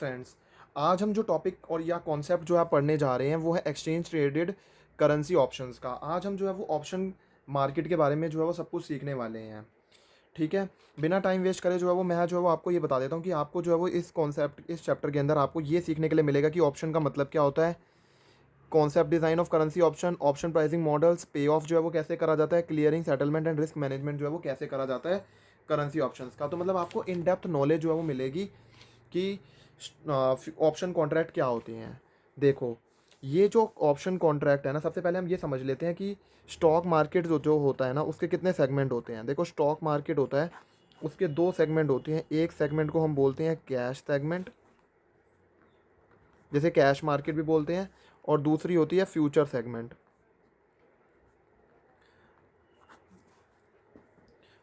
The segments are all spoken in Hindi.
फ्रेंड्स, आज हम जो टॉपिक और या कॉन्सेप्ट जो है पढ़ने जा रहे हैं वो है एक्सचेंज ट्रेडेड करेंसी ऑप्शंस का। आज हम जो है वो ऑप्शन मार्केट के बारे में जो है वो सब कुछ सीखने वाले हैं। ठीक है, बिना टाइम वेस्ट करे जो है वो मैं जो है वो आपको ये बता देता हूँ कि आपको जो है वो इस कॉन्सेप्ट इस चैप्टर के अंदर आपको ये सीखने के लिए मिलेगा कि ऑप्शन का मतलब क्या होता है, concept design of currency option, option pricing models, पे ऑफ जो है वो कैसे करा जाता है, clearing settlement and risk management जो है वो कैसे करा जाता है करेंसी ऑप्शंस का। तो मतलब आपको इन डेप्थ नॉलेज जो है वो मिलेगी कि ऑप्शन कॉन्ट्रैक्ट क्या होते हैं। देखो, ये जो ऑप्शन कॉन्ट्रैक्ट है ना, सबसे पहले हम ये समझ लेते हैं कि स्टॉक मार्केट जो जो होता है ना उसके कितने सेगमेंट होते हैं। देखो, स्टॉक मार्केट होता है, उसके दो सेगमेंट होते हैं। एक सेगमेंट को हम बोलते हैं कैश सेगमेंट, जैसे कैश मार्केट भी बोलते हैं, और दूसरी होती है फ्यूचर सेगमेंट।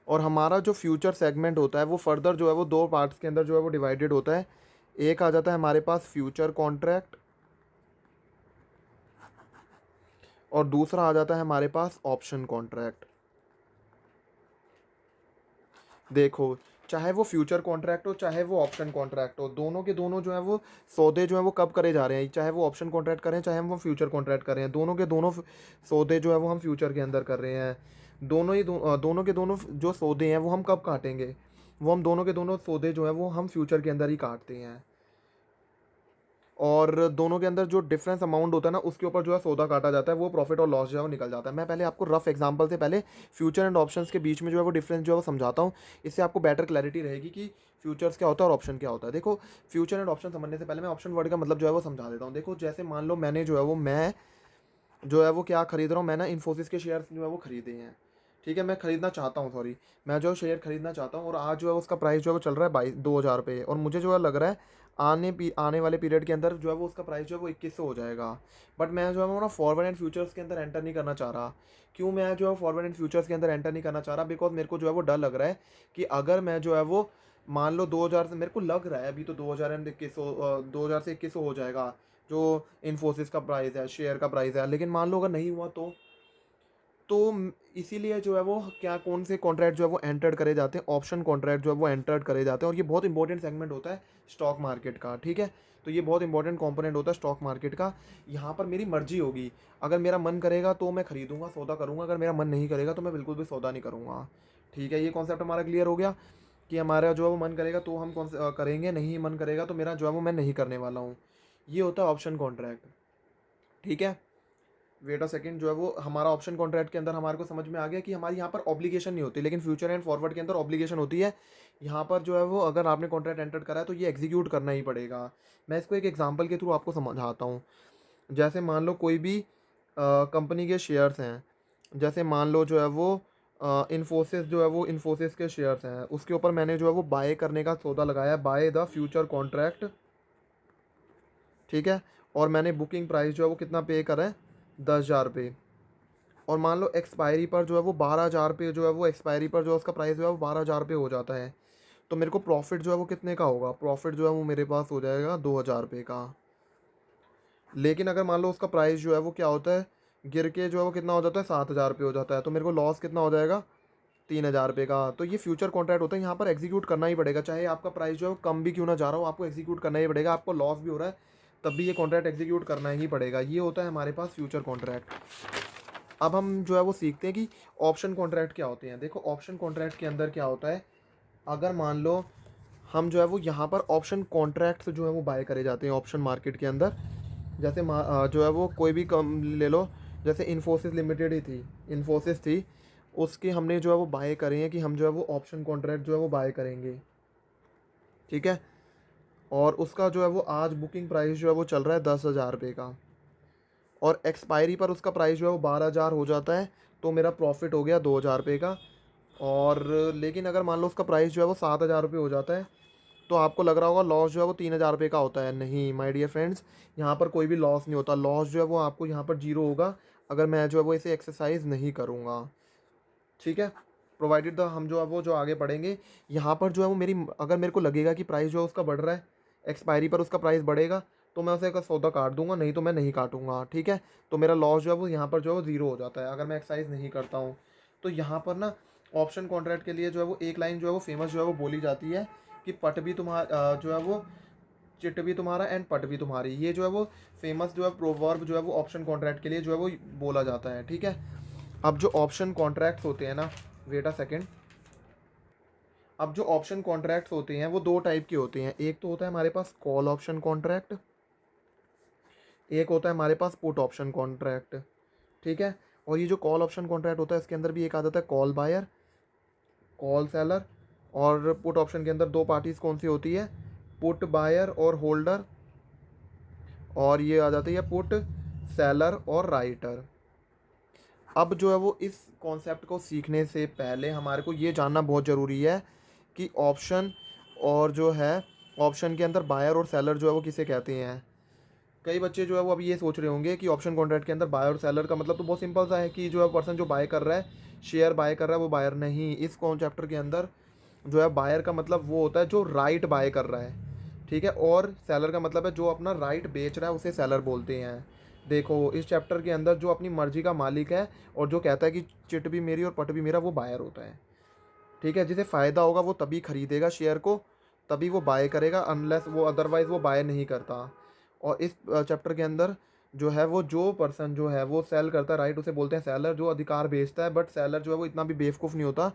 और हमारा जो फ्यूचर सेगमेंट होता है वो फर्दर जो है वो दो पार्ट्स के अंदर जो है वो डिवाइडेड होता है। एक आ जाता है हमारे पास फ्यूचर कॉन्ट्रैक्ट, और दूसरा आ जाता है हमारे पास ऑप्शन कॉन्ट्रैक्ट। देखो, चाहे वो फ्यूचर कॉन्ट्रैक्ट हो चाहे वो ऑप्शन कॉन्ट्रैक्ट हो, दोनों के दोनों जो है वो सौदे जो है वो कब करे जा रहे हैं, चाहे वो ऑप्शन कॉन्ट्रैक्ट करें चाहे हम वो फ्यूचर कॉन्ट्रैक्ट करें, दोनों के दोनों सौदे जो है वो हम फ्यूचर के अंदर कर रहे हैं। दोनों के दोनों जो सौदे हैं वो हम कब काटेंगे, वो हम दोनों के दोनों सौदे जो है वो हम फ्यूचर के अंदर ही काटते हैं। और दोनों के अंदर जो डिफरेंस अमाउंट होता है ना उसके ऊपर जो है सौदा काटा जाता है, वो प्रॉफिट और लॉस जो है वो निकल जाता है। मैं पहले आपको रफ एग्जांपल से पहले फ्यूचर एंड ऑप्शंस के बीच में जो है वो डिफरेंस जो है वो समझाता हूँ। इससे आपको बेटर क्लैरिटी रहेगी कि फ्यूचर्स क्या होता है और ऑप्शन क्या होता है। देखो, फ्यूचर एंड ऑप्शन समझने से पहले मैं ऑप्शन वर्ड का मतलब जो है वो समझा देता हूँ। देखो, जैसे मान लो मैंने जो है वो मैं जो है वो क्या खरीद रहा हूँ, मैं ना इन्फोसिस के शेयर जो है वो खरीदे हैं। ठीक है, मैं खरीदना चाहता हूँ, सॉरी, मैं जो शेयर खरीदना चाहता हूँ, और आज जो है उसका प्राइस जो है वो चल रहा है 2,000 रुपये, और मुझे जो है लग रहा है आने वाले पीरियड के अंदर जो है वो उसका प्राइस जो है वो 2100 हो जाएगा। बट मैं जो है वो ना फॉरवर्ड एंड फ्यूचर्स के अंदर एंटर नहीं करना चाह रहा। क्यों मैं जो है फॉरवर्ड एंड फ्यूचर्स के अंदर एंटर नहीं करना चाह रहा? बिकॉज मेरे को जो है वो डर लग रहा है कि अगर मैं जो है वो मान लो 2000 से, मेरे को लग रहा है अभी तो 2000 से 2100 हो जाएगा जो इन्फोसिस का प्राइस है, शेयर का प्राइस है, लेकिन मान लो अगर नहीं हुआ इसीलिए जो है वो क्या, कौन से कॉन्ट्रैक्ट जो है वो एंटर्ड करे जाते हैं, ऑप्शन कॉन्ट्रैक्ट जो है वो एंटर्ड करे जाते हैं। और ये बहुत इंपॉर्टेंट सेगमेंट होता है स्टॉक मार्केट का। ठीक है, तो ये बहुत इंपॉर्टेंट कंपोनेंट होता है स्टॉक मार्केट का। यहाँ पर मेरी मर्जी होगी, अगर मेरा मन करेगा तो मैं खरीदूंगा, सौदा करूंगा, अगर मेरा मन नहीं करेगा तो मैं बिल्कुल भी सौदा नहीं करूंगा। ठीक है, ये कॉन्सेप्ट हमारा क्लियर हो गया कि हमारा जो है वो मन करेगा तो हम करेंगे, नहीं मन करेगा तो मेरा जो है वो मैं नहीं करने वाला हूँ। ये होता है ऑप्शन कॉन्ट्रैक्ट। ठीक है, वेट अ सेकंड, जो है वो हमारा ऑप्शन कॉन्ट्रैक्ट के अंदर हमारे को समझ में आ गया कि हमारी यहाँ पर ऑब्लिगेशन नहीं होती, लेकिन फ्यूचर एंड फॉरवर्ड के अंदर ऑब्लिगेशन होती है। यहाँ पर जो है वो अगर आपने कॉन्ट्रैक्ट एंटर करा है तो ये एग्जीक्यूट करना ही पड़ेगा। मैं इसको एक एग्जांपल के थ्रू आपको समझाता हूँ। जैसे मान लो कोई भी कंपनी के शेयर्स हैं, जैसे मान लो जो है वो इन्फोसिस जो है वो इन्फोसिस के शेयर्स हैं, उसके ऊपर मैंने जो है वो बाय करने का सौदा लगाया, बाय द फ्यूचर कॉन्ट्रैक्ट। ठीक है, और मैंने बुकिंग प्राइस जो है वो कितना पे करा है, 10,000 रुपये। और मान लो एक्सपायरी पर जो है वो 12,000 रुपये जो है वो एक्सपायरी पर जो उसका प्राइस जो है वो 12,000 रुपये हो जाता है। तो मेरे को प्रॉफिट जो है वो कितने का होगा, प्रॉफिट जो है वो मेरे पास हो जाएगा 2,000 रुपये का। लेकिन अगर मान लो उसका प्राइस जो है वो क्या होता है, गिर के जो है वो कितना हो जाता है, 7,000 रुपये हो जाता है, तो मेरे को लॉस कितना हो जाएगा, 3,000 रुपये का। तो ये फ्यूचर कॉन्ट्रैक्ट होता है, यहाँ पर एग्जीक्यूट करना ही पड़ेगा, चाहे आपका प्राइस जो है वो कम भी क्यों ना जा रहा हो, आपको एग्जीक्यूट करना ही पड़ेगा। आपको लॉस भी हो रहा है तब भी ये कॉन्ट्रैक्ट एग्जीक्यूट करना ही पड़ेगा। ये होता है हमारे पास फ्यूचर कॉन्ट्रैक्ट। अब हम जो है वो सीखते हैं कि ऑप्शन कॉन्ट्रैक्ट क्या होते हैं। देखो, ऑप्शन कॉन्ट्रैक्ट के अंदर क्या होता है, अगर मान लो हम जो है वो यहाँ पर ऑप्शन कॉन्ट्रैक्ट जो है वो बाय करे जाते हैं ऑप्शन मार्केट के अंदर। जैसे जो है वो कोई भी कम ले लो, जैसे इन्फोसिस लिमिटेड ही थी, इन्फोसिस थी, उसके हमने जो है वो बाय करे हैं कि हम जो है वो ऑप्शन कॉन्ट्रैक्ट जो है वो बाय करेंगे। ठीक है, और उसका जो है वो आज बुकिंग प्राइस जो है वो चल रहा है 10,000 रुपये का, और एक्सपायरी पर उसका प्राइस जो है वो 12,000 हो जाता है, तो मेरा प्रॉफिट हो गया 2,000 रुपये का। और लेकिन अगर मान लो उसका प्राइस जो है वो 7,000 रुपये हो जाता है, तो आपको लग रहा होगा लॉस जो है वो 3,000 रुपये का होता है। नहीं माय डियर फ्रेंड्स, यहाँ पर कोई भी लॉस नहीं होता, लॉस जो है वो आपको यहाँ पर जीरो होगा अगर मैं जो है वो इसे एक्सरसाइज नहीं करूँगा। ठीक है, प्रोवाइडेड द हम जो है वो जो आगे पढ़ेंगे, यहाँ पर जो है वो मेरी, अगर मेरे को लगेगा कि प्राइस जो है उसका बढ़ रहा है, एक्सपायरी पर उसका प्राइस बढ़ेगा, तो मैं उसे का सौदा काट दूंगा, नहीं तो मैं नहीं काटूंगा। ठीक है, तो मेरा लॉस जो है वो यहाँ पर जो है वो जीरो हो जाता है अगर मैं एक्सरसाइज नहीं करता हूँ। तो यहाँ पर ना ऑप्शन कॉन्ट्रैक्ट के लिए जो है वो एक लाइन जो है वो फेमस जो है वो बोली जाती है कि पट भी तुम्हारा जो है वो चिट भी तुम्हारा एंड पट भी तुम्हारी। ये जो है वो फेमस जो है प्रोवर्ब जो है वो ऑप्शन कॉन्ट्रैक्ट के लिए जो है वो बोला जाता है, ठीक है। अब जो ऑप्शन कॉन्ट्रैक्ट्स होते हैं ना, वेट अ सेकेंड, अब जो ऑप्शन कॉन्ट्रैक्ट्स होते हैं वो दो टाइप के होते हैं। एक तो होता है हमारे पास कॉल ऑप्शन कॉन्ट्रैक्ट, एक होता है हमारे पास पुट ऑप्शन कॉन्ट्रैक्ट, ठीक है। और ये जो कॉल ऑप्शन कॉन्ट्रैक्ट होता है इसके अंदर भी एक आ जाता है कॉल बायर, कॉल सेलर। और पुट ऑप्शन के अंदर दो पार्टीज कौन सी होती है, पुट बायर और होल्डर। और ये आ जाती है पुट सेलर और राइटर। अब जो है वो इस कॉन्सेप्ट को सीखने से पहले हमारे को ये जानना बहुत ज़रूरी है कि ऑप्शन और जो है ऑप्शन के अंदर बायर और सेलर जो है वो किसे कहते हैं। कई बच्चे जो है वो अभी ये सोच रहे होंगे कि ऑप्शन कॉन्ट्रैक्ट के अंदर बायर और सेलर का मतलब तो बहुत सिंपल सा है कि जो है पर्सन जो बाय कर रहा है, शेयर बाय कर रहा है, वो बायर। नहीं, इस कॉन्सेप्टर के अंदर जो है बायर का मतलब वो होता है जो राइट बाय कर रहा है, ठीक है। और सेलर का मतलब है जो अपना राइट बेच रहा है, उसे सेलर बोलते हैं। देखो इस चैप्टर के अंदर जो अपनी मर्जी का मालिक है और जो कहता है कि चिट भी मेरी और पट भी मेरा, वो बायर होता है, ठीक है। जिसे फ़ायदा होगा वो तभी खरीदेगा शेयर को, तभी वो बाय करेगा, अनलेस वो अदरवाइज़ वो बाय नहीं करता। और इस चैप्टर के अंदर जो है वो जो पर्सन जो है वो सेल करता है, राइट, उसे बोलते हैं सेलर, जो अधिकार बेचता है। बट सेलर जो है वो इतना भी बेवकूफ़ नहीं होता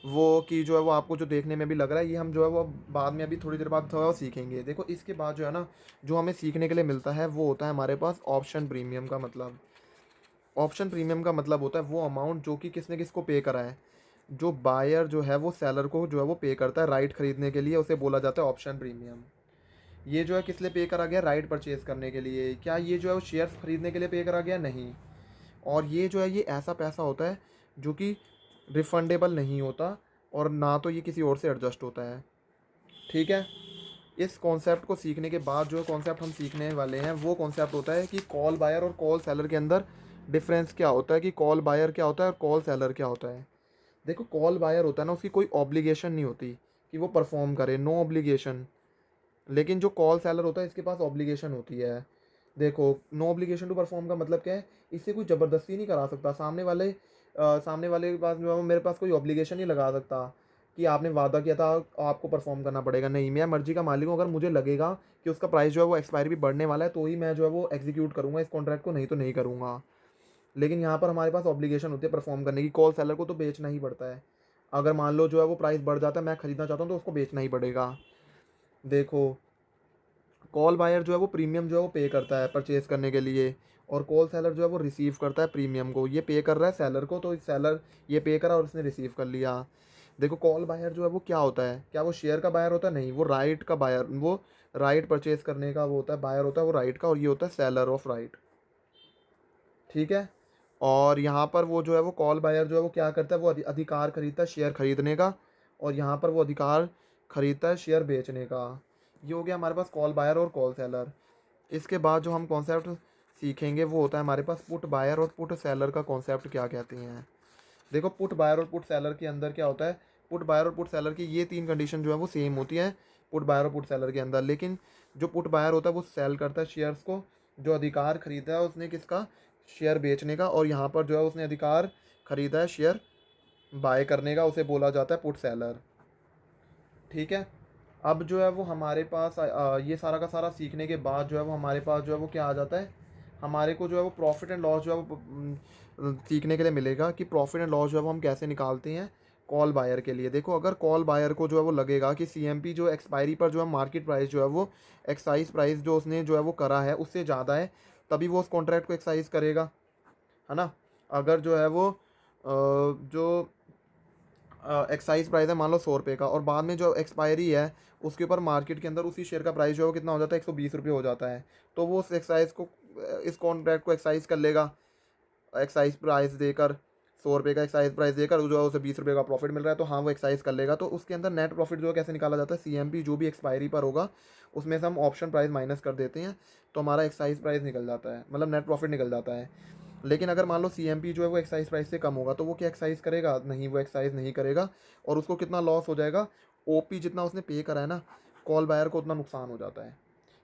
वो कि जो है वो आपको जो देखने में भी लग रहा है, ये हम जो है वो बाद में अभी थोड़ी देर बाद थोड़ा वो सीखेंगे। देखो इसके बाद जो है ना, जो हमें सीखने के लिए मिलता है वो होता है हमारे पास ऑप्शन प्रीमियम का मतलब। ऑप्शन प्रीमियम का मतलब होता है वो अमाउंट जो कि किसने किसको पे करा है। जो बायर जो है वो सेलर को जो है वो पे करता है राइट खरीदने के लिए, उसे बोला जाता है ऑप्शन प्रीमियम। ये जो है किस लिए पे करा गया, राइट परचेज करने के लिए। क्या ये जो है वो शेयर्स खरीदने के लिए पे करा गया, नहीं। और ये जो है ये ऐसा पैसा होता है जो कि रिफंडेबल नहीं होता और ना तो ये किसी और से एडजस्ट होता है, ठीक है। इस कॉन्सेप्ट को सीखने के बाद जो कॉन्सेप्ट हम सीखने वाले हैं वो कॉन्सेप्ट होता है कि कॉल बायर और कॉल सेलर के अंदर डिफरेंस क्या होता है, कि कॉल बायर क्या होता है और कॉल सेलर क्या होता है। देखो कॉल बायर होता है ना, उसकी कोई ऑब्लिगेशन नहीं होती कि वो परफॉर्म करे, नो ऑब्लिगेशन। लेकिन जो कॉल सेलर होता है इसके पास ऑब्लिगेशन होती है। देखो नो ऑब्लिगेशन टू परफॉर्म का मतलब क्या है, इससे कोई ज़बरदस्ती नहीं करा सकता। सामने वाले के पास जो है वो मेरे पास कोई ऑब्लिगेशन नहीं लगा सकता कि आपने वादा किया था आपको परफॉर्म करना पड़ेगा। नहीं, मैं मर्जी का मालिक हूँ। अगर मुझे लगेगा कि उसका प्राइस जो है वो एक्सपायरी भी बढ़ने वाला है तो ही मैं जो है वो एग्जीक्यूट करूँगा इस कॉन्ट्रैक्ट को, नहीं तो नहीं करूँगा। लेकिन यहाँ पर हमारे पास ऑब्लिगेशन होती है परफॉर्म करने की। कॉल सेलर को तो बेचना ही पड़ता है। अगर मान लो जो है वो प्राइस बढ़ जाता है, मैं खरीदना चाहता हूँ, तो उसको बेचना ही पड़ेगा। देखो कॉल बायर जो है वो प्रीमियम जो है वो पे करता है परचेज करने के लिए, और कॉल सेलर जो है वो रिसीव करता है प्रीमियम को। ये पे कर रहा है सेलर को, तो सेलर ये पे करा और उसने रिसीव कर लिया। देखो कॉल बायर जो है वो क्या होता है, क्या वो शेयर का बायर होता है, नहीं, वो राइट का बायर, वो राइट परचेज करने का वो होता है, बायर होता है वो राइट का, और ये होता है सेलर ऑफ राइट, ठीक है। और यहाँ पर वो जो है वो कॉल बायर जो है वो क्या करता है, वो अधिकार खरीदता है शेयर खरीदने का, और यहाँ पर वो अधिकार खरीदता है शेयर बेचने का। ये हो गया हमारे पास कॉल बायर और कॉल सेलर। इसके बाद जो हम कॉन्सेप्ट सीखेंगे वो होता है हमारे पास पुट बायर और पुट सेलर का कॉन्सेप्ट क्या कहते हैं। देखो पुट बायर और पुट सेलर के अंदर क्या होता है, पुट बायर और पुट सेलर की ये तीन कंडीशन जो है वो सेम होती है पुट बायर और पुट सेलर के अंदर। लेकिन जो पुट बायर होता है वो सेल करता है शेयर्स को, जो अधिकार खरीदा है उसने किसका, शेयर बेचने का, और यहाँ पर जो है उसने अधिकार खरीदा है शेयर बाय करने का, उसे बोला जाता है पुट सेलर, ठीक है। अब जो है वो हमारे पास ये सारा का सारा सीखने के बाद जो है वो हमारे पास जो है वो क्या आ जाता है, हमारे को जो है वो प्रॉफिट एंड लॉस जो है वो सीखने के लिए मिलेगा कि प्रॉफिट एंड लॉस जो है वो हम कैसे निकालते हैं कॉल बायर के लिए। देखो अगर कॉल बायर को जो है वो लगेगा कि सीएमपी जो एक्सपायरी पर जो है मार्केट प्राइस जो है वो एक्साइज प्राइस जो उसने जो है वो करा है उससे ज़्यादा है, तभी वो उस कॉन्ट्रैक्ट को एक्साइज करेगा, है ना। अगर जो है वो जो एक्साइज प्राइस है मान लो 100 रुपये का, और बाद में जो एक्सपायरी है उसके ऊपर मार्केट के अंदर उसी शेयर का प्राइस जो है वो कितना हो जाता है, 120 रुपये हो जाता है, तो वो उस एक्साइज को इस कॉन्ट्रैक्ट को एक्साइज कर लेगा, एक्साइज प्राइस देकर 100 रुपये का एक्साइज प्राइस देकर जो है उसे 20 रुपये का प्रॉफिट मिल रहा है, तो हाँ वो एक्साइज कर लेगा। तो उसके अंदर नेट प्रॉफिट जो है कैसे निकाला जाता है, सीएमपी जो भी एक्सपायरी पर होगा उसमें से हम ऑप्शन प्राइस माइनस कर देते हैं, तो हमारा एक्साइज प्राइस निकल जाता है, मतलब नेट प्रॉफिट निकल जाता है। लेकिन अगर मान लो सीएमपी जो है वो एक्साइज प्राइस से कम होगा तो वो क्या एक्साइज करेगा, नहीं, वो एक्साइज नहीं करेगा, और उसको कितना लॉस हो जाएगा, ओपी जितना उसने पे करा है ना कॉल बायर को, उतना नुकसान हो जाता है।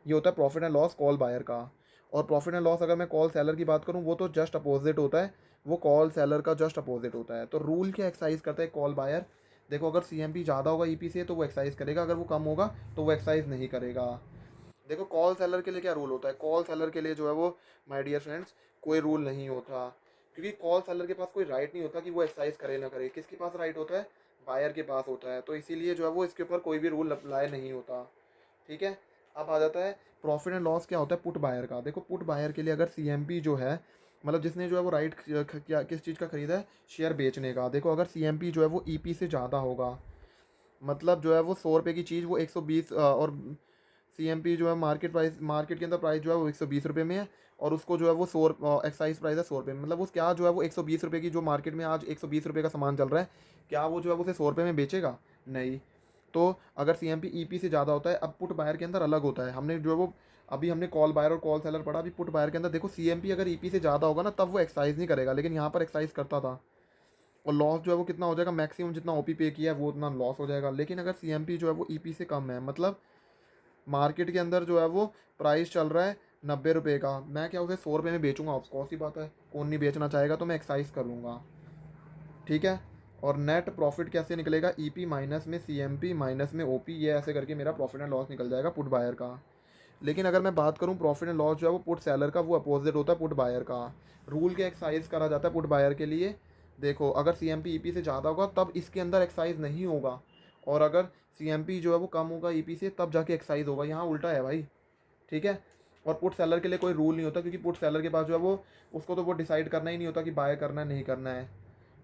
ये होता है profit and loss call buyer का। और प्रॉफिट एंड लॉस अगर मैं कॉल सेलर की बात करूँ वो तो जस्ट अपोजिट होता है, वो कॉल सेलर का जस्ट अपोजिट होता है। तो रूल क्या एक्साइज करता है कॉल बायर, देखो अगर सीएमपी ज़्यादा होगा ईपी से तो वो एक्साइज करेगा, अगर वो कम होगा तो वो एक्साइज नहीं करेगा। देखो कॉल सेलर के लिए क्या रूल होता है, कॉल सेलर के लिए जो है वो माय डियर फ्रेंड्स कोई रूल नहीं होता, क्योंकि कॉल सेलर के पास कोई राइट नहीं होता कि वो एक्सरसाइज करे ना करे। किसके पास राइट होता है, बायर के पास होता है। तो इसीलिए जो है वो इसके ऊपर कोई भी रूल अप्लाई नहीं होता, ठीक है। अब आ जाता है प्रॉफिट एंड लॉस क्या होता है पुट बायर का। देखो पुट बायर के लिए अगर सीएमपी जो है, मतलब जिसने जो है वो राइट क्या किस चीज़ का खरीदा है, शेयर बेचने का। देखो अगर सीएमपी जो है वो ईपी से ज़्यादा होगा, मतलब जो है वो 100 रुपये की चीज़ वो 120, और सीएमपी जो है मार्केट के अंदर प्राइस जो है वो 120 रुपये में है, और उसको जो है वो 100 एक्साइज प्राइस है 100 रुपये में। मतलब उस क्या जो है वो 120 रुपये की जो मार्केट में आज 120 रुपये का सामान चल रहा है, क्या वो जो है वो उसे 100 रुपये में बेचेगा, नहीं। तो अगर सीएमपी ईपी से ज़्यादा होता है, अब पुट बायर के अंदर अलग होता है। हमने जो है वो अभी हमने कॉल बायर और कॉल सेलर पढ़ा, अभी पुट बायर के अंदर देखो सीएमपी अगर ईपी से ज़्यादा होगा ना तब वो एक्साइज नहीं करेगा, लेकिन यहाँ पर एक्साइज करता था। और लॉस जो है वो कितना हो जाएगा, मैक्सिमम जितना ओपी पे किया है वो उतना लॉस हो जाएगा। लेकिन अगर सीएमपी जो है वो ईपी से कम है, मतलब मार्केट के अंदर जो है वो प्राइस चल रहा है 90 रुपये का, मैं क्या उसे 100 रुपये में बेचूंगा, ऑफकोर्स ही बात है, कौन नहीं बेचना चाहेगा, तो मैं एक्साइज कर लूँगा, ठीक है। और नेट प्रॉफिट कैसे निकलेगा, ईपी माइनस में सीएमपी माइनस में ओपी, ये ऐसे करके मेरा प्रॉफिट एंड लॉस निकल जाएगा पुट बायर का। लेकिन अगर मैं बात करूं प्रॉफिट एंड लॉस जो है वो पुट सेलर का, वो अपोजिट होता है पुट बायर का। रूल के एक्साइज करा जाता है पुट बायर के लिए। देखो अगर सीएमपी ईपी से ज़्यादा होगा तब इसके अंदर एक्साइज नहीं होगा, और अगर सीएमपी जो है वो कम होगा ईपी से तब जाके एक्साइज होगा, यहाँ उल्टा है भाई, ठीक है। और पुट सेलर के लिए कोई रूल नहीं होता, क्योंकि पुट सेलर के पास जो है वो उसको तो वो डिसाइड करना ही नहीं होता कि बाय करना है नहीं करना है,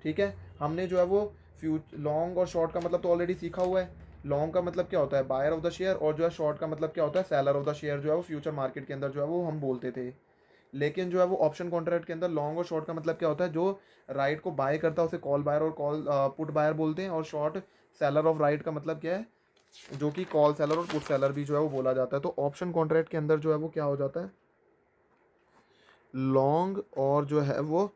ठीक है। हमने जो है वो लॉन्ग और शॉर्ट का मतलब तो ऑलरेडी सीखा हुआ है। लॉन्ग का मतलब क्या होता है, बायर ऑफ द शेयर, और जो है शॉर्ट का मतलब क्या होता है, सेलर ऑफ द शेयर, जो है वो फ्यूचर मार्केट के अंदर जो है वो हम बोलते थे। लेकिन जो है वो ऑप्शन कॉन्ट्रैक्ट के अंदर लॉन्ग और शॉर्ट का मतलब क्या होता है, जो राइट को बाय करता है उसे कॉल बायर और कॉल पुट बायर बोलते हैं, और शॉर्ट सेलर ऑफ राइट का मतलब क्या है, जो कि कॉल सेलर और पुट सेलर भी जो है वो बोला जाता है। तो ऑप्शन कॉन्ट्रैक्ट के अंदर जो है वो क्या हो जाता है, लॉन्ग और जो है वो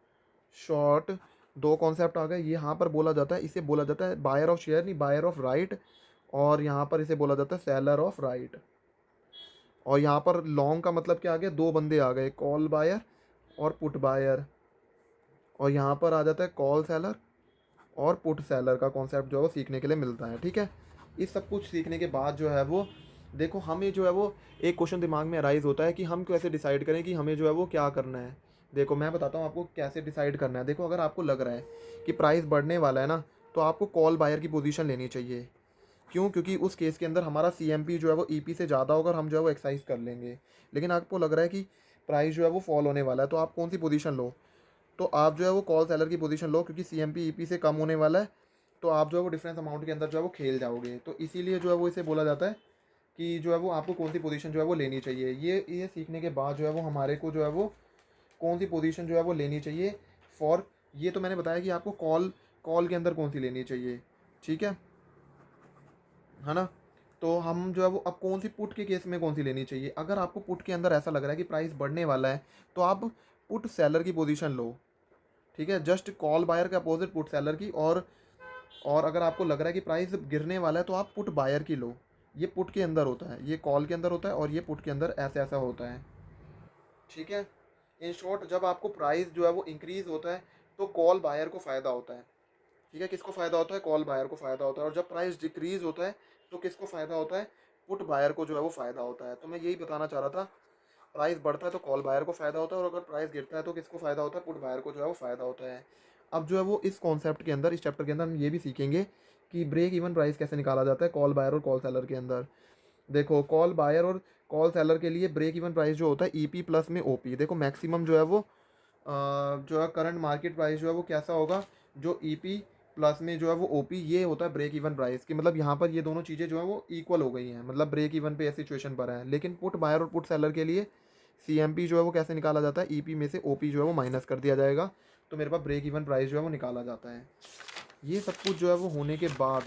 शॉर्ट दो कॉन्सेप्ट आ गए। ये यहाँ पर बोला जाता है, इसे बोला जाता है बायर ऑफ शेयर नहीं, बायर ऑफ राइट, और यहाँ पर इसे बोला जाता है सेलर ऑफ राइट। और यहाँ पर लॉन्ग का मतलब क्या आ गया, दो बंदे आ गए, कॉल बायर और पुट बायर, और यहाँ पर आ जाता है कॉल सेलर और पुट सेलर का कॉन्सेप्ट जो है वो सीखने के लिए मिलता है, ठीक है। इस सब कुछ सीखने के बाद जो है वो देखो हमें जो है वो एक क्वेश्चन दिमाग में अराइज होता है कि हम कैसे डिसाइड करें कि हमें जो है वो क्या करना है। देखो मैं बताता हूँ आपको कैसे डिसाइड करना है। देखो अगर आपको लग रहा है कि प्राइस बढ़ने वाला है ना, तो आपको कॉल बायर की पोजीशन लेनी चाहिए। क्यों, क्योंकि उस केस के अंदर हमारा सीएमपी जो है वो ईपी से ज़्यादा होगा और हम जो है वो एक्साइज कर लेंगे। लेकिन आपको लग रहा है कि प्राइस जो है वो फॉल होने वाला है, तो आप कौन सी पोजीशन लो, तो आप जो है वो कॉल सेलर की पोजीशन लो, क्योंकि सीएमपी ईपी से कम होने वाला है, तो आप जो है वो डिफरेंस अमाउंट के अंदर जो है वो खेल जाओगे। तो इसीलिए जो है वो इसे बोला जाता है कि जो है वो आपको कौन सी पोजीशन जो है वो लेनी चाहिए। ये सीखने के बाद जो है वो हमारे को जो है वो कौन सी पोजीशन जो है वो लेनी चाहिए फॉर, ये तो मैंने बताया कि आपको कॉल कॉल के अंदर कौन सी लेनी चाहिए, ठीक है ना। तो हम जो है वो अब कौन सी पुट के केस में कौन सी लेनी चाहिए, अगर आपको पुट के अंदर ऐसा लग रहा है कि प्राइस बढ़ने वाला है तो आप पुट सेलर की पोजीशन लो, ठीक है, जस्ट कॉल बायर के अपोजिट पुट सेलर की। और अगर आपको लग रहा है कि प्राइस गिरने वाला है तो आप पुट बायर की लो। ये पुट के अंदर होता है, ये कॉल के अंदर होता है, और ये पुट के अंदर ऐसा ऐसा होता है, ठीक है। इन शॉर्ट जब आपको प्राइस जो है वो इंक्रीज होता है तो कॉल बायर को फ़ायदा होता है, ठीक है। किसको फ़ायदा होता है, कॉल बायर को फ़ायदा होता है। और जब प्राइस डिक्रीज होता है तो किसको फ़ायदा होता है, पुट बायर को जो है वो फ़ायदा होता है। तो मैं यही बताना चाह रहा था, प्राइस बढ़ता है तो कॉल बायर को फ़ायदा होता है, और अगर प्राइस गिरता है तो किसको फ़ायदा होता है, पुट बायर को जो है वो फ़ायदा होता है। अब जो है वो इस कॉन्सेप्ट के अंदर, इस चैप्टर के अंदर हम ये भी सीखेंगे कि ब्रेक इवन प्राइस कैसे निकाला जाता है कॉल बायर और कॉल सेलर के अंदर। देखो कॉल बायर और कॉल सेलर के लिए ब्रेक इवन प्राइस जो होता है ईपी प्लस में ओपी। देखो मैक्सिमम जो है वो जो है करंट मार्केट प्राइस जो है वो कैसा होगा, जो ईपी प्लस में जो है वो ओपी, ये होता है ब्रेक इवन प्राइस की। मतलब यहाँ पर ये दोनों चीज़ें जो है वो इक्वल हो गई हैं, मतलब ब्रेक इवन पे ऐसी सिचुएशन पर है। लेकिन पुट बायर और पुट सेलर के लिए सीएमपी जो है वो कैसे निकाला जाता है, ईपी में से ओपी जो है वो माइनस कर दिया जाएगा, तो मेरे पास ब्रेक इवन प्राइस जो है वो निकाला जाता है। ये सब कुछ जो है वो होने के बाद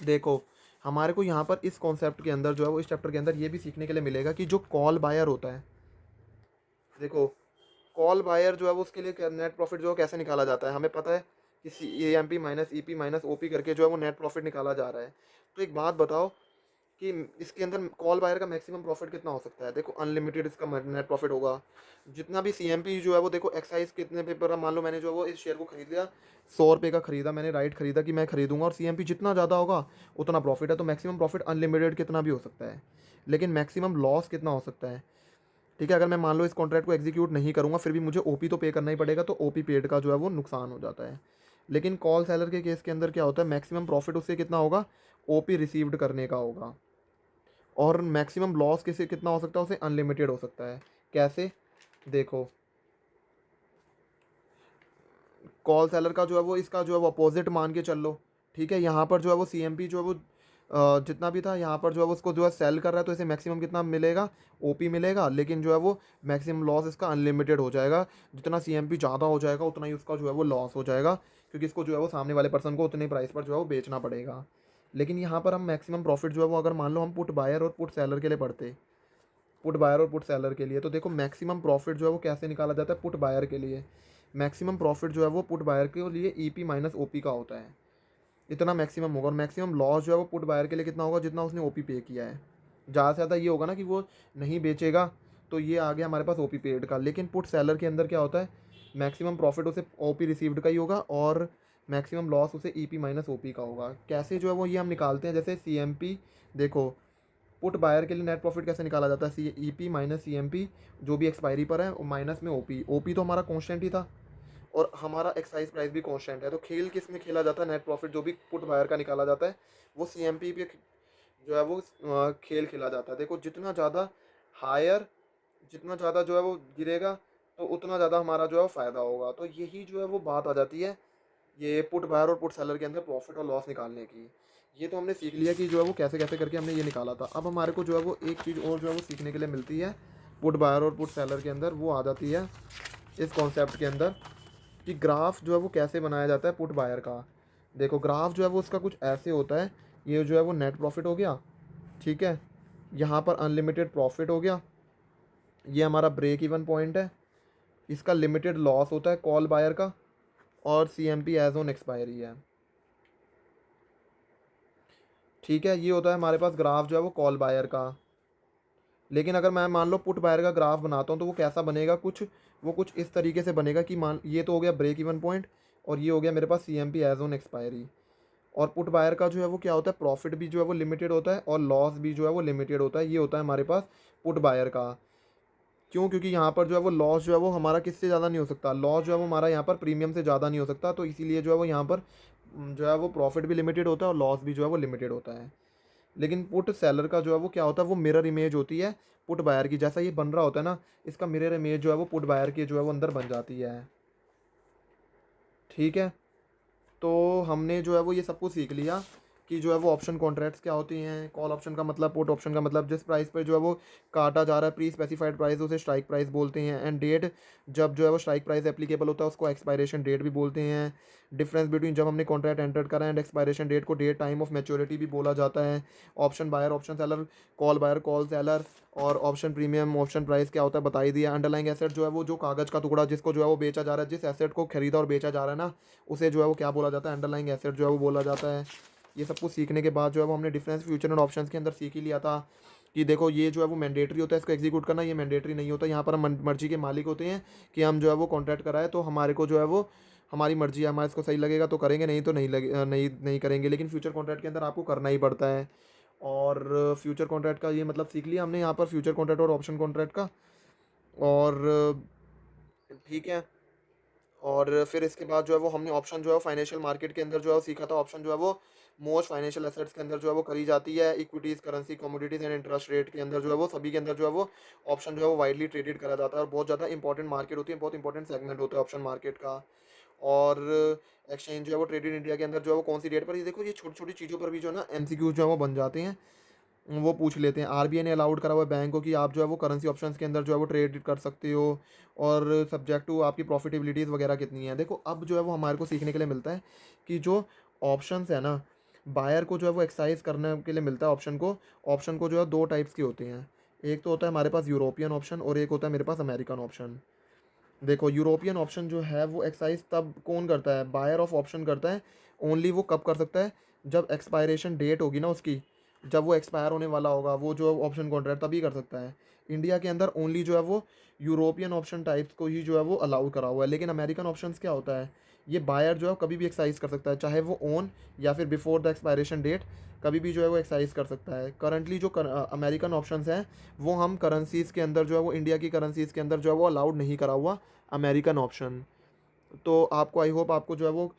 देखो हमारे को यहाँ पर इस कॉन्सेप्ट के अंदर जो है वो इस चैप्टर के अंदर ये भी सीखने के लिए मिलेगा कि जो कॉल बायर होता है, देखो कॉल बायर जो है वो उसके लिए नेट प्रॉफिट जो है कैसे निकाला जाता है, हमें पता है कि C M P minus E P minus O P करके जो है वो नेट प्रॉफिट निकाला जा रहा है। तो एक बात बताओ, कि इसके अंदर कॉल बायर का मैक्सिमम प्रॉफिट कितना हो सकता है। देखो अनलिमिटेड इसका नेट प्रॉफिट होगा। जितना भी सीएमपी जो है वो देखो एक्साइज कितने पे पर, मान लो मैंने जो है वो इस शेयर को खरीद लिया, 100 रुपये का खरीदा मैंने, राइट खरीदा कि मैं खरीदूंगा, और सीएमपी जितना ज़्यादा होगा उतना प्रॉफिट है, तो मैक्सिमम प्रॉफिट अनलिमिटेड कितना भी हो सकता है। लेकिन मैक्सिमम लॉस कितना हो सकता है, ठीक है। अगर मैं मान लो इस कॉन्ट्रैक्ट को एग्जीक्यूट नहीं करूँगा फिर भी मुझे ओपी तो पे करना ही पड़ेगा, तो ओपी पेड का जो है वो नुकसान हो जाता है। लेकिन कॉल सेलर के केस के अंदर क्या होता है, मैक्सिमम प्रॉफिट उससे कितना होगा, ओपी रिसीव्ड करने का होगा। और मैक्सिमम लॉस किसे कितना हो सकता है, उसे अनलिमिटेड हो सकता है। कैसे, देखो कॉल सेलर का जो है वो इसका जो है वो अपोजिट मान के चल लो, ठीक है। यहाँ पर जो है वो सीएमपी जो है वो जितना भी था, यहाँ पर जो है वो उसको जो है सेल कर रहा है, तो इसे मैक्सिमम कितना मिलेगा, ओपी मिलेगा। लेकिन जो है वो मैक्सिमम लॉस इसका अनलिमिटेड हो जाएगा, जितना सीएमपी ज़्यादा हो जाएगा उतना ही उसका जो है वो लॉस हो जाएगा, क्योंकि इसको जो है वो सामने वाले पर्सन को उतने प्राइस पर जो है वो बेचना पड़ेगा। लेकिन यहाँ पर हम मैक्सिमम प्रॉफिट जो है वो, अगर मान लो हम पुट बायर और पुट सेलर के लिए पढ़ते, पुट बायर और पुट सेलर के लिए, तो देखो मैक्सिमम प्रॉफिट जो है वो कैसे निकाला जाता है, पुट बायर के लिए मैक्सिमम प्रॉफिट जो है वो पुट बायर के लिए ईपी माइनस ओपी का होता है, इतना मैक्सिमम होगा। और मैक्सिमम लॉस जो है वो पुट बायर के लिए कितना होगा, जितना उसने ओपी पे किया है। ज़्यादा से ज़्यादा ये होगा ना कि वो नहीं बेचेगा, तो ये आ गया हमारे पास ओपी पेड का। लेकिन पुट सेलर के अंदर क्या होता है, मैक्सिमम प्रॉफिट उसे ओपी रिसीव्ड का ही होगा, और मैक्सिमम लॉस उसे ईपी माइनस ओपी का होगा। कैसे जो है वो ये हम निकालते हैं, जैसे सीएमपी, देखो पुट बायर के लिए नेट प्रॉफिट कैसे निकाला जाता है, C E P minus C M P, जो भी एक्सपायरी पर है, माइनस में ओपी। ओपी तो हमारा कॉन्स्टेंट ही था, और हमारा एक्साइज प्राइस भी कांस्टेंट है। तो खेल किस में खेला जाता है, नेट प्रॉफिट जो भी पुट बायर का निकाला जाता है वो सीएमपी पे जो है वो खेल खेला जाता है। देखो जितना ज़्यादा हायर, जितना ज़्यादा जो है वो गिरेगा, तो उतना ज़्यादा हमारा जो है वो फ़ायदा होगा। तो यही जो है वो बात आ जाती है ये पुट बायर और पुट सेलर के अंदर प्रॉफिट और लॉस निकालने की। ये तो हमने सीख लिया कि जो है वो कैसे कैसे करके हमने ये निकाला था। अब हमारे को जो है वो एक चीज़ और जो है वो सीखने के लिए मिलती है पुट बायर और पुट सेलर के अंदर, वो आ जाती है इस कॉन्सेप्ट के अंदर कि ग्राफ जो है वो कैसे बनाया जाता है पुट बायर का। देखो ग्राफ जो है वो उसका कुछ ऐसे होता है, ये जो है वो नेट प्रॉफिट हो गया, ठीक है, यहाँ पर अनलिमिटेड प्रॉफिट हो गया, ये हमारा ब्रेक इवन पॉइंट है, इसका लिमिटेड लॉस होता है कॉल बायर का, और C M P as on expiry है, ठीक है। ये होता है हमारे पास ग्राफ जो है वो कॉल बायर का। लेकिन अगर मैं मान लो पुट बायर का ग्राफ बनाता हूँ तो वो कैसा बनेगा, कुछ वो कुछ इस तरीके से बनेगा कि मान ये तो हो गया ब्रेक इवन पॉइंट, और ये हो गया मेरे पास C M P as on expiry. और पुट बायर का जो है वो क्या होता है, प्रॉफिट भी जो है वो लिमिटेड होता है, और लॉस भी जो है वो लिमिटेड होता है। ये होता है हमारे पास पुट बायर का। क्यों, क्योंकि यहाँ पर जो है वो लॉस जो है वो हमारा किससे ज़्यादा नहीं हो सकता, लॉस जो है वो हमारा यहाँ पर प्रीमियम से ज़्यादा नहीं हो सकता, तो इसीलिए जो है वो यहाँ पर जो है वो प्रॉफिट भी लिमिटेड होता है और लॉस भी जो है वो लिमिटेड होता है। लेकिन पुट सेलर का जो है वो क्या होता है, वो मिरर इमेज होती है पुट बायर की। जैसा ये बन रहा होता है ना, इसका मिरर इमेज जो है वो पुट बायर की जो है वो अंदर बन जाती है, ठीक है। तो हमने जो है वो ये सब कुछ सीख लिया कि जो है वो ऑप्शन कॉन्ट्रैक्ट्स क्या होती हैं, कॉल ऑप्शन का मतलब, पुट ऑप्शन का मतलब, जिस प्राइस पर जो है वो काटा जा रहा है प्री स्पेसिफाइड प्राइस उसे स्ट्राइक प्राइस बोलते हैं। एंड डेट, जब जो है वो स्ट्राइक प्राइस एप्लीकेबल होता है उसको एक्सपायरेशन डेट भी बोलते हैं। डिफरेंस बिटवीन जब हमने कॉन्ट्रैक्ट एंटर करा एंड एक्सपायरेशन डेट को डेट टाइम ऑफ मैच्योरिटी भी बोला जाता है। Option buyer option seller, call buyer call seller, और ऑप्शन प्रीमियम ऑप्शन प्राइस क्या होता है बता ही दिया। अंडरलाइंग एसेट जो है वो जो कागज़ का टुकड़ा जिसको जो है वो बेचा जा रहा है, जिस एसेट को खरीदा और बेचा जा रहा है ना, उसे जो है वो क्या बोला जाता है, अंडरलाइंग एसेट जो है वो बोला जाता है। ये सब कुछ सीखने के बाद जो है वो हमने डिफरेंस फ्यूचर एंड ऑप्शंस के अंदर सीख ही लिया था कि देखो ये जो है वो मैंडेटरी होता है इसको एग्जीक्यूट करना, ये मैंडेटरी नहीं होता। यहाँ पर हम मर्जी के मालिक होते हैं कि हम जो है वो कॉन्ट्रैक्ट कराए तो हमारे को जो है वो हमारी मर्जी है, हमारे इसको सही लगेगा तो करेंगे, नहीं तो नहीं लगे नहीं करेंगे। लेकिन फ्यूचर कॉन्ट्रैक्ट के अंदर आपको करना ही पड़ता है। और फ्यूचर कॉन्ट्रैक्ट का ये मतलब सीख लिया हमने यहाँ पर, फ्यूचर कॉन्ट्रैक्ट और ऑप्शन कॉन्ट्रैक्ट का। और ठीक है, और फिर इसके बाद जो है वो हमने ऑप्शन जो है फाइनेंशियल मार्केट के अंदर जो है वो सीखा था। ऑप्शन जो है वो मोस्ट फाइनेंशियल एसेट्स के अंदर जो है वो करी जाती है, equities currency commodities and interest rate के अंदर जो है वो सभी के अंदर जो है वो ऑप्शन जो है वो वाइडली ट्रेडेड करा जाता है, और बहुत ज़्यादा इंपॉर्टेंट मार्केट होती है, बहुत इंपॉर्टेंट सेगमेंट होता है ऑप्शन मार्केट का। और एक्सचेंज जो है वो ट्रेडेड इंडिया के अंदर जो है वो कौन सी डेट पर, ये देखो ये छोटी छोटी चीज़ों पर भी जो है ना एमसीक्यूज जो है वो बन जाते हैं, वो पूछ लेते हैं। आरबीआई ने अलाउड करा हुआ है बैंक को कि आप जो है वो करेंसी ऑप्शंस के अंदर जो है वो ट्रेड कर सकते हो, और सब्जेक्ट टू आपकी प्रॉफिटेबिलिटीज़ वगैरह कितनी है। देखो अब जो है वो हमारे को सीखने के लिए मिलता है कि जो ऑप्शंस है ना, बायर को जो है वो एक्सरसाइज करने के लिए मिलता है ऑप्शन को जो है दो टाइप्स के होते हैं। एक तो होता है हमारे पास यूरोपियन ऑप्शन, और एक होता है मेरे पास अमेरिकन ऑप्शन। देखो यूरोपियन ऑप्शन जो है वो एक्सरसाइज तब कौन करता है, बायर ऑफ ऑप्शन करता है। ओनली वो कब कर सकता है, जब एक्सपायरेशन डेट होगी ना उसकी, जब वो एक्सपायर होने वाला होगा वो जो ऑप्शन कॉन्ट्रैक्ट तभी कर सकता है। इंडिया के अंदर ओनली जो है वो यूरोपियन ऑप्शन टाइप्स को ही जो है वो अलाउ करा हुआ है। लेकिन अमेरिकन ऑप्शंस क्या होता है, ये बायर जो है कभी भी एक्साइज कर सकता है, चाहे वो ऑन या फिर बिफोर द एक्सपायरेशन डेट कभी भी जो है वो एक्साइज कर सकता है। करंटली जो अमेरिकन ऑप्शंस हैं वो हम करेंसीज़ के अंदर जो है वो इंडिया की करेंसीज़ के अंदर जो है वो अलाउड नहीं करा हुआ अमेरिकन ऑप्शन। तो आपको आई होप आपको जो है वो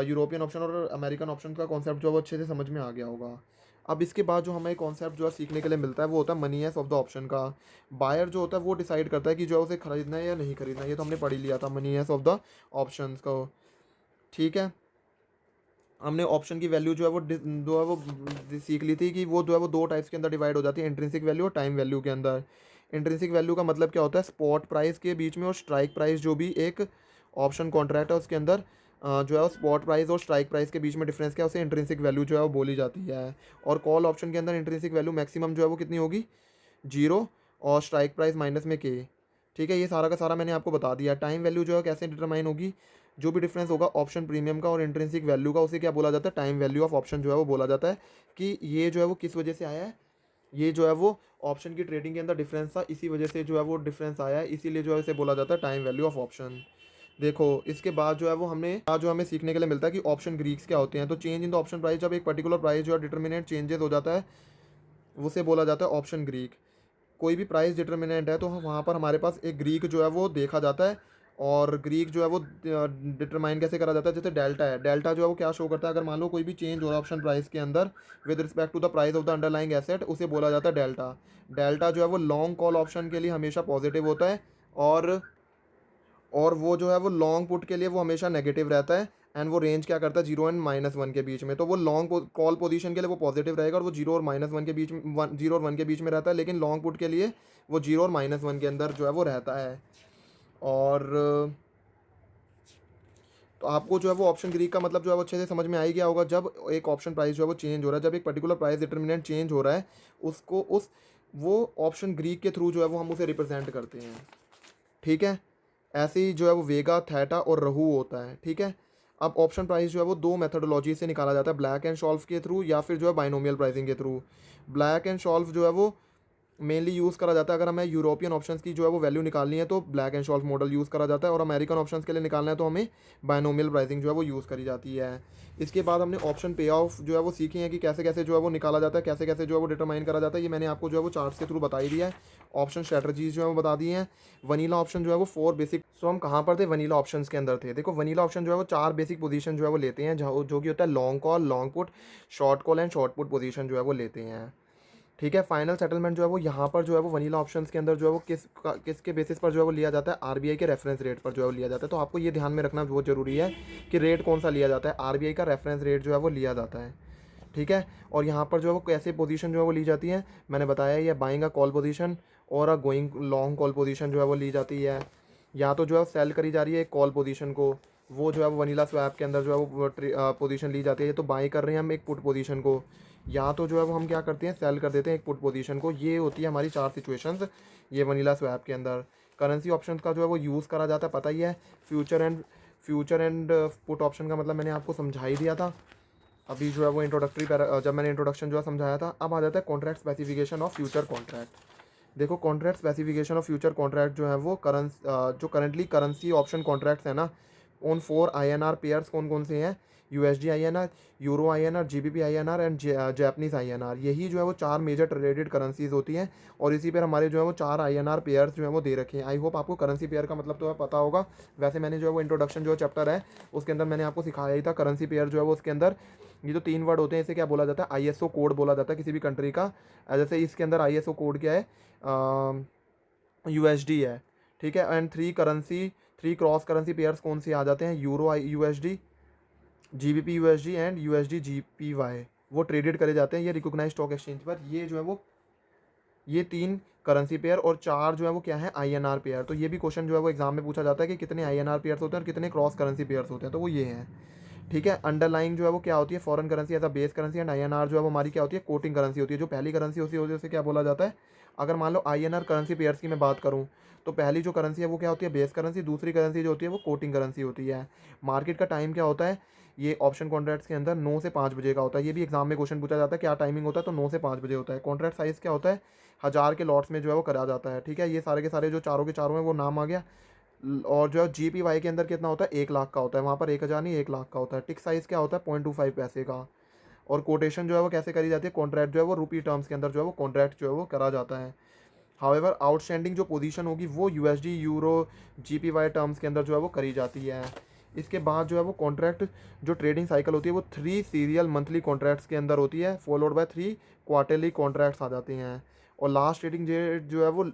यूरोपियन ऑप्शन और अमेरिकन ऑप्शन का कॉन्सेप्ट जो है वो अच्छे से समझ में आ गया होगा। अब इसके बाद जो हमें कॉन्सेप्ट जो है सीखने के लिए मिलता है वो होता है मनीएस ऑफ द ऑप्शन का। बायर जो होता है वो डिसाइड करता है कि जो है उसे खरीदना है या नहीं खरीदना है। ये तो हमने पढ़ ही लिया था मनीएस ऑफ द ऑप्शंस को। ठीक है, हमने ऑप्शन की वैल्यू जो है वो जो है वो सीख ली थी कि वो जो है वो दो टाइप्स के अंदर डिवाइड हो जाती है, इंट्रिंसिक वैल्यू और टाइम वैल्यू के अंदर। इंट्रिंसिक वैल्यू का मतलब क्या होता है, स्पॉट प्राइस के बीच में और स्ट्राइक प्राइस जो भी एक ऑप्शन कॉन्ट्रैक्ट है उसके अंदर जो है वो स्पॉट प्राइस और स्ट्राइक प्राइस के बीच में डिफरेंस क्या है उसे इंट्रिंसिक वैल्यू जो है वो बोली जाती है। और कॉल ऑप्शन के अंदर इंट्रिंसिक वैल्यू मैक्सिमम जो है वो कितनी होगी, जीरो, और स्ट्राइक प्राइस माइनस में के। ठीक है, ये सारा का सारा मैंने आपको बता दिया। टाइम वैल्यू जो है कैसे डिटरमाइन होगी, जो भी डिफरेंस होगा ऑप्शन प्रीमियम का और इंट्रिंसिक वैल्यू का उसे क्या बोला जाता है, टाइम वैल्यू ऑफ ऑप्शन जो है वो बोला जाता है। कि ये जो है वो किस वजह से आया है, ये जो है वो ऑप्शन की ट्रेडिंग के अंदर डिफरेंस था, इसी वजह से जो है वो डिफरेंस आया है, इसीलिए जो है इसे बोला जाता है टाइम वैल्यू ऑफ ऑप्शन। देखो इसके बाद जो है वो हमने आज जो हमें सीखने के लिए मिलता है कि ऑप्शन ग्रीक्स क्या होते हैं। तो change in the option price, जब एक पर्टिकुलर प्राइस जो है डिटर्मिनेंट चेंजेस हो जाता है उसे बोला जाता है ऑप्शन ग्रीक। कोई भी प्राइस डिटर्मिनेंट है तो वहाँ पर हमारे पास एक ग्रीक जो है वो देखा जाता है। और ग्रीक जो है वो डिटरमाइन कैसे करा जाता है, जैसे डेल्टा है, डेल्टा जो है वो क्या शो करता है, अगर मान लो कोई भी चेंज हो रहा है ऑप्शन प्राइस के अंदर with respect to the price of the underlying asset, उसे बोला जाता है डेल्टा। डेल्टा जो है वो लॉन्ग कॉल ऑप्शन के लिए हमेशा पॉजिटिव होता है, और वो जो है वो लॉन्ग पुट के लिए वो हमेशा नेगेटिव रहता है। एंड वो रेंज क्या करता है, जीरो एंड माइनस वन के बीच में। तो वो लॉन्ग कॉल पोजीशन के लिए वो पॉजिटिव रहेगा और वो जीरो और माइनस वन के बीच में, जीरो और वन के बीच में रहता है। लेकिन लॉन्ग पुट के लिए वो जीरो और माइनस वन के अंदर जो है वो रहता है। और तो आपको जो है वो ऑप्शन ग्रीक का मतलब जो है वो अच्छे से समझ में आ ही गया होगा। जब एक ऑप्शन प्राइस जो है वो चेंज हो रहा है, जब एक पर्टिकुलर प्राइस डिटर्मिनेंट चेंज हो रहा है, उसको उस वो ऑप्शन ग्रीक के थ्रू जो है वो हम उसे रिप्रेजेंट करते हैं। ठीक है, ऐसे ही जो है वो वेगा, थीटा और रहू होता है। ठीक है, अब ऑप्शन प्राइस जो है वो दो मेथडोलॉजी से निकाला जाता है, ब्लैक एंड शॉल्व के थ्रू या फिर जो है बाइनोमियल प्राइसिंग के थ्रू। ब्लैक एंड शॉल्व जो है वो मेनली यूज़ करा जाता है अगर हमें यूरोपियन ऑप्शंस की जो है वो वैल्यू निकालनी है तो ब्लैक एंड शॉल्व मॉडल यूज़ करा जाता है, और अमेरिकन ऑप्शंस के लिए निकालना है तो हमें बाइनोमियल प्राइसिंग जो है वो यूज़ करी जाती है। इसके बाद हमने ऑप्शन पे ऑफ जो है वो सीखे हैं कि कैसे कैसे जो है वो निकाला जाता है, कैसे कैसे जो है वो डिटरमाइन करा जाता है। ये मैंने आपको जो है वो चार्ट्स के थ्रू बता ही दिया है। ऑप्शन स्ट्रेटजीज जो है वो बता दी हैं। वनीला ऑप्शन जो है वो फोर बेसिक, सो हम कहाँ पर थे, वनीला ऑप्शंस के अंदर थे। देखो वनीला ऑप्शन जो है वो चार बेसिक पोजीशन जो है वो लेते हैं, जो कि होता है long call, long put, short call and short put position जो है वो लेते हैं। ठीक है, फाइनल सेटलमेंट जो है वो यहाँ पर जो है वो वनीला ऑप्शंस के अंदर जो है वो किसके बेसिस पर जो है वो लिया जाता है, आरबीआई के रेफरेंस रेट पर जो है वो लिया जाता है। तो आपको ये ध्यान में रखना बहुत ज़रूरी है कि रेट कौन सा लिया जाता है, आरबीआई का रेफरेंस रेट जो है वो लिया जाता है। ठीक है, और यहाँ पर जो है वो कैसे पोजीशन जो है वो ली जाती है, मैंने बताया ये बाइंग अ कॉल पोजीशन और a going long call position जो है वो ली जाती है। या तो जो है सेल करी जा रही है एक कॉल पोजीशन को, वो जो है वो वनीला स्वैप के अंदर जो है वो पोजीशन ली जाती है। ये तो बाई कर रहे हैं हम एक पुट पोजीशन को, या तो जो है वो हम क्या करते हैं सेल कर देते हैं एक पुट पोजीशन को। ये होती है हमारी चार सिचुएशंस ये वनीला स्वैप के अंदर। करेंसी ऑप्शन का जो है वो यूज़ करा जाता है, पता ही है। फ्यूचर एंड पुट ऑप्शन का मतलब मैंने आपको समझा ही दिया था अभी जो है वो इंट्रोडक्टरी जब मैंने इंट्रोडक्शन जो है समझाया था। अब आ जाता है contract specification of future contract. देखो contract specification of future contract जो है वो जो करंटली करेंसी ऑप्शन कॉन्ट्रैक्ट्स है ना, उन फोर आईएनआर पेयर्स कौन कौन से हैं, USD INR, euro INR, GBP INR and Japanese INR. यही जो है वो चार मेजर ट्रेडेड करेंसीज होती हैं, और इसी पर हमारे जो है वो चार आईएनआर पेयर्स जो है वो दे रखे हैं। आई होप आपको करेंसी पेयर का मतलब तो पता होगा। वैसे मैंने जो है वो इंट्रोडक्शन जो चैप्टर है उसके अंदर मैंने आपको सिखाया ही था। करेंसी पेयर जो है वो उसके अंदर ये जो तीन वर्ड होते हैं इसे क्या बोला जाता है, आईएसओ कोड बोला जाता है किसी भी कंट्री का। जैसे इसके अंदर आईएसओ कोड क्या है, यूएसडी है। ठीक है, and three cross currency pairs कौन से आ जाते हैं, euro USD, GBP USD and USD JPY. वो ट्रेडेड करे जाते हैं ये रिकॉग्नाइज्ड स्टॉक एक्सचेंज पर। ये जो है वो ये तीन करेंसी पेयर और चार जो है वो क्या है, आईएनआर पेयर। तो ये भी क्वेश्चन जो है वो एग्जाम में पूछा जाता है कि कितने आईएनआर पेयर्स होते हैं और कितने क्रॉस करेंसी पेयर्स होते हैं, तो वो ये हैं। ठीक है, अंडरलाइंग जो है वो क्या होती है, foreign currency as a base currency, and INR जो है वो हमारी क्या होती है, कोटिंग करेंसी होती है। जो पहली करेंसी होती है उसे क्या बोला जाता है, अगर मान लो आईएनआर करेंसी पेयर्स की मैं बात करूँ तो पहली जो करेंसी है वो क्या होती है, बेस करेंसी। दूसरी करेंसी जो होती है वो कोटिंग करेंसी होती है। मार्केट का टाइम क्या होता है, ये ऑप्शन कॉन्ट्रैक्ट्स के अंदर 9 से 5 बजे का होता है। ये भी एग्जाम में क्वेश्चन पूछा जाता है क्या टाइमिंग होता है, तो 9 से 5 बजे होता है। कॉन्ट्रैक्ट साइज़ क्या होता है, 1000 के लॉट्स में जो है वो करा जाता है, ठीक है। ये सारे के सारे जो चारों के चारों हैं वो नाम आ गया। और जो है GPY के अंदर कितना होता है, 1 लाख का होता है, वहाँ पर 1000 नहीं 1 लाख का होता है। टिक साइज़ क्या होता है, 0.25 पैसे का। और कोटेशन जो है वो कैसे करी जाती है, कॉन्ट्रैक्ट जो है वो रुपी टर्म्स के अंदर जो है वो कॉन्ट्रैक्ट जो है वो करा जाता है। हाउएवर आउटस्टैंडिंग जो पोजीशन होगी वो USD, यूरो, GPY टर्म्स के अंदर जो है वो करी जाती है। इसके बाद जो है वो कॉन्ट्रैक्ट जो ट्रेडिंग साइकिल होती है वो 3 सीरियल मंथली कॉन्ट्रैक्ट्स के अंदर होती है, फॉलोड बाय 3 क्वार्टरली कॉन्ट्रैक्ट्स आ जाते हैं। और लास्ट ट्रेडिंग डेट जो है वो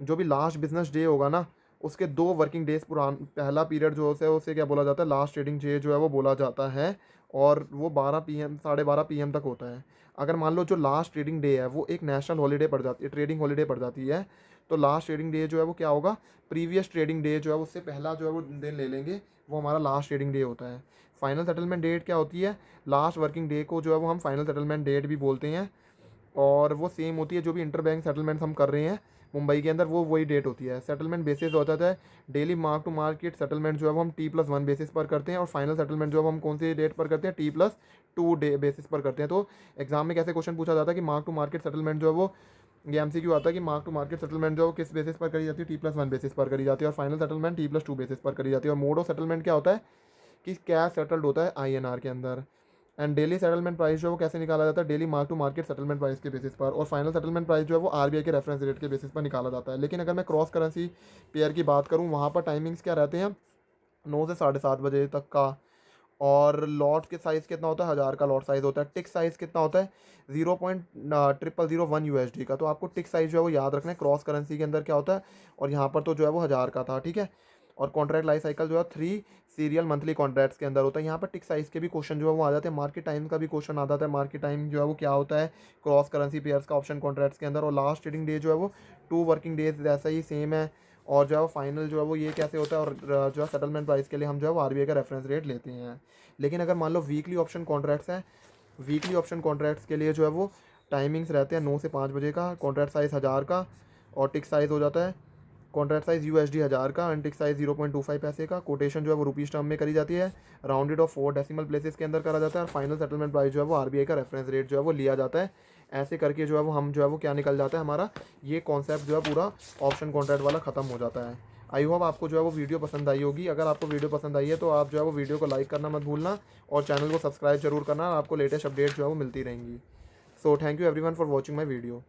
जो भी लास्ट बिजनेस डे होगा ना, उसके 2 वर्किंग डेज पहला पीरियड जो है उसे क्या बोला जाता है, लास्ट ट्रेडिंग डे जो है वो बोला जाता है। और वो 12 PM 12:30 PM तक होता है। अगर मान लो जो लास्ट ट्रेडिंग डे है वो एक नेशनल हॉलीडे पड़ जाती है, ट्रेडिंग हॉलीडे पड़ जाती है, तो लास्ट ट्रेडिंग डे जो है वो क्या होगा, प्रीवियस ट्रेडिंग डे जो है उससे पहला जो है वो दिन ले लेंगे, वो हमारा लास्ट ट्रेडिंग डे होता है। फाइनल सेटलमेंट डेट क्या होती है, लास्ट वर्किंग डे को जो है वो हम फाइनल सेटलमेंट डेट भी बोलते हैं। और वो सेम होती है जो भी इंटर बैंक सेटलमेंट्स हम कर रहे हैं मुंबई के अंदर, वो वही डेट होती है। सेटलमेंट बेसिस हो जाता है daily mark to market settlement जो है वो हम T+1 बेसिस पर करते हैं। और फाइनल सेटलमेंट जो है हम कौन सी डेट पर करते हैं, T+2 डे बेसिस पर करते हैं। तो एग्जाम में कैसे क्वेश्चन पूछा जाता है कि मार्क टू मार्केट सेटलमेंट जो है वो, ये MCQ आता है कि मार्क टू मार्केट सेटलमेंट जो है वो किस बेसिस पर करी जाती है, T+1 बेसिस पर करी जाती है। और फाइनल सेटलमेंट T+2 बेसिस पर करी जाती है। और मोड ऑफ सेटलमेंट क्या होता है कि कैश सेटल्ड होता है INR के अंदर। एंड डेली सेटलमेंट प्राइस जो है वो कैसे निकाला जाता है, daily mark to market settlement price के बेसिस पर। और फाइनल सेटलमेंट प्राइस जो है वो RBI के रेफरेंस रेट के बेसिस पर निकाला जाता है। लेकिन अगर मैं क्रॉस करेंसी पेयर की बात करूँ, वहाँ पर टाइमिंग्स क्या रहते हैं, 9 से 7:30 बजे तक का। और लॉट के साइज़ कितना होता है, 1000 का लॉट साइज़ होता है। टिक साइज़ कितना होता है, 0.0001 USD का। तो आपको टिक साइज़ जो है वो याद रखना है, क्रॉस करेंसी के अंदर क्या होता है। और यहाँ पर तो जो है वो 1000 का था, ठीक है। और कॉन्ट्रैक्ट लाइफ साइकिल जो है 3 सीरियल मंथली कॉन्ट्रैक्ट्स के अंदर होता है। यहाँ पर टिक साइज़ के भी क्वेश्चन जो है वो आ जाते हैं। मार्केट टाइम का भी क्वेश्चन आ जाता है, मार्केट टाइम जो है वो क्या होता है क्रॉस करेंसी पेयर्स का ऑप्शन कॉन्ट्रैक्ट्स के अंदर। और लास्ट ट्रेडिंग डे जो है वो 2 वर्किंग डेज जैसा ही सेम है। और जो है वो फाइनल जो है वो ये कैसे होता है। और जो है सेटलमेंट प्राइस के लिए हम जो है वो RBI का रेफरेंस रेट लेते हैं। लेकिन अगर मान लो वीकली ऑप्शन कॉन्ट्रैक्ट्स हैं, वीकली ऑप्शन कॉन्ट्रैक्ट्स के लिए जो है वो टाइमिंग्स रहते हैं 9 से 5 बजे का, कॉन्ट्रैक्ट साइज़ 1000 का। और टिक साइज़ हो जाता है कॉन्ट्रैक्ट साइज़ USD 1000 का, एंड टिक साइज़ 0.25 पैसे का। कोटेशन जो है वो रुपीज़ टर्म में करी जाती है, राउंडेड ऑफ 4 डेसिमल प्लेसेस के अंदर करा जाता है। और फाइनल सेटलमेंट प्राइस जो है वो RBI का रेफरेंस रेट जो है वो लिया जाता है। ऐसे करके जो है वो हम जो है वो क्या निकल जाता है, हमारा ये कॉन्सेप्ट जो है पूरा ऑप्शन कॉन्ट्रैक्ट वाला ख़त्म हो जाता है। आई होप आपको जो है वो वीडियो पसंद आई होगी। अगर आपको वीडियो पसंद आई है तो आप जो है वो वीडियो को लाइक करना मत भूलना, और चैनल को सब्सक्राइब जरूर करना, आपको लेटेस्ट अपडेट जो है वो मिलती रहेंगी। So thank you everyone for watching my video.